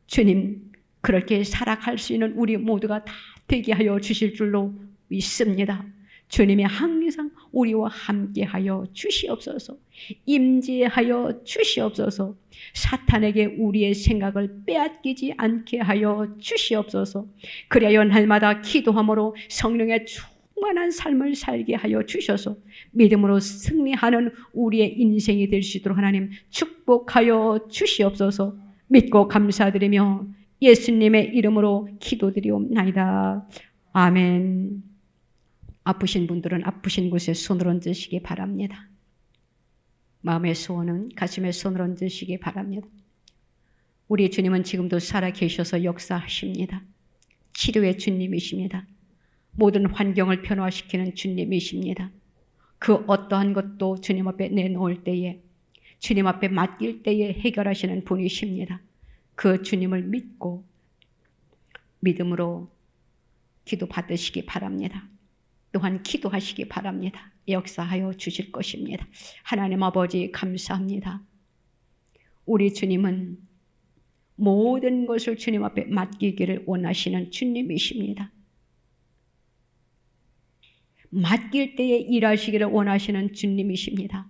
주님, 그렇게 살아갈 수 있는 우리 모두가 다 되게 하여 주실 줄로 믿습니다. 주님이 항상 우리와 함께하여 주시옵소서. 임재하여 주시옵소서. 사탄에게 우리의 생각을 빼앗기지 않게 하여 주시옵소서. 그리하여 날마다 기도함으로 성령의 충만한 삶을 살게 하여 주셔서 믿음으로 승리하는 우리의 인생이 될 수 있도록 하나님 축복하여 주시옵소서. 믿고 감사드리며 예수님의 이름으로 기도드리옵나이다. 아멘. 아프신 분들은 아프신 곳에 손을 얹으시기 바랍니다. 마음의 소원은 가슴에 손을 얹으시기 바랍니다. 우리 주님은 지금도 살아계셔서 역사하십니다. 치료의 주님이십니다. 모든 환경을 변화시키는 주님이십니다. 그 어떠한 것도 주님 앞에 내놓을 때에 주님 앞에 맡길 때에 해결하시는 분이십니다. 그 주님을 믿고 믿음으로 기도 받으시기 바랍니다. 또한 기도하시기 바랍니다. 역사하여 주실 것입니다. 하나님 아버지 감사합니다. 우리 주님은 모든 것을 주님 앞에 맡기기를 원하시는 주님이십니다. 맡길 때에 일하시기를 원하시는 주님이십니다.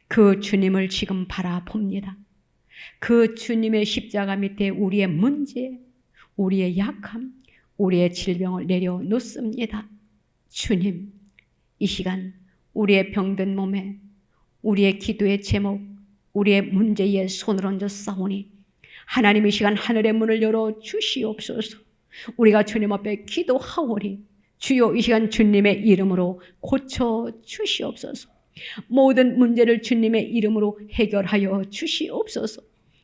그 주님을 지금 바라봅니다. 그 주님의 십자가 밑에 우리의 문제, 우리의 약함, 우리의 질병을 내려놓습니다. 주님, 이 시간 우리의 병든 몸에, 우리의 기도의 제목, 우리의 문제에 손을 얹어 싸우니 하나님 이 시간 하늘의 문을 열어 주시옵소서. 우리가 주님 앞에 기도하오니 주여 이 시간 주님의 이름으로 고쳐 주시옵소서. 모든 문제를 주님의 이름으로 해결하여 주시옵소서.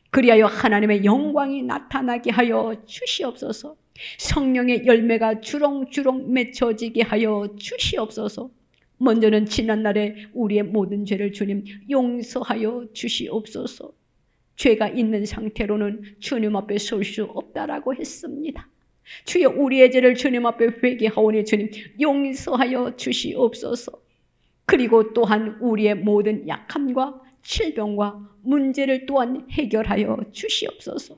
그리하여 하나님의 영광이 나타나게 하여 주시옵소서. 성령의 열매가 주렁주렁 맺혀지게 하여 주시옵소서. 먼저는 지난날에 우리의 모든 죄를 주님 용서하여 주시옵소서. 죄가 있는 상태로는 주님 앞에 설 수 없다라고 했습니다. 주여 우리의 죄를 주님 앞에 회개하오니 주님 용서하여 주시옵소서. 그리고 또한 우리의 모든 약함과 질병과 문제를 또한 해결하여 주시옵소서.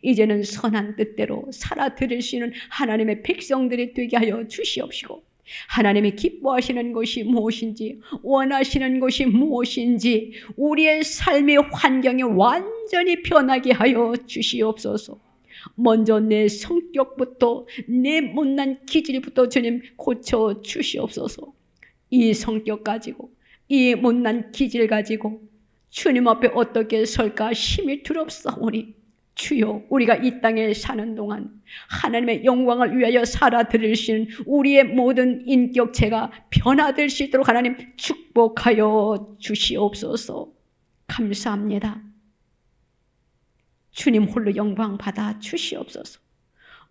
이제는 선한 뜻대로 살아드릴 수 있는 하나님의 백성들이 되게 하여 주시옵시고, 하나님이 기뻐하시는 것이 무엇인지, 원하시는 것이 무엇인지 우리의 삶의 환경이 완전히 변하게 하여 주시옵소서. 먼저 내 성격부터, 내 못난 기질부터 주님 고쳐 주시옵소서. 이 성격 가지고, 이 못난 기질 가지고 주님 앞에 어떻게 설까 심히 두렵사오니 주여 우리가 이 땅에 사는 동안 하나님의 영광을 위하여 살아드릴 수 있는 우리의 모든 인격체가 변화될 수 있도록 하나님 축복하여 주시옵소서. 감사합니다. 주님 홀로 영광 받아 주시옵소서.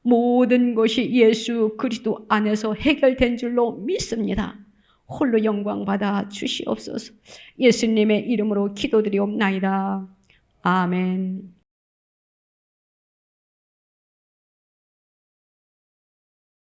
모든 것이 예수 그리스도 안에서 해결된 줄로 믿습니다. 홀로 영광 받아 주시옵소서. 예수님의 이름으로 기도드리옵나이다. 아멘.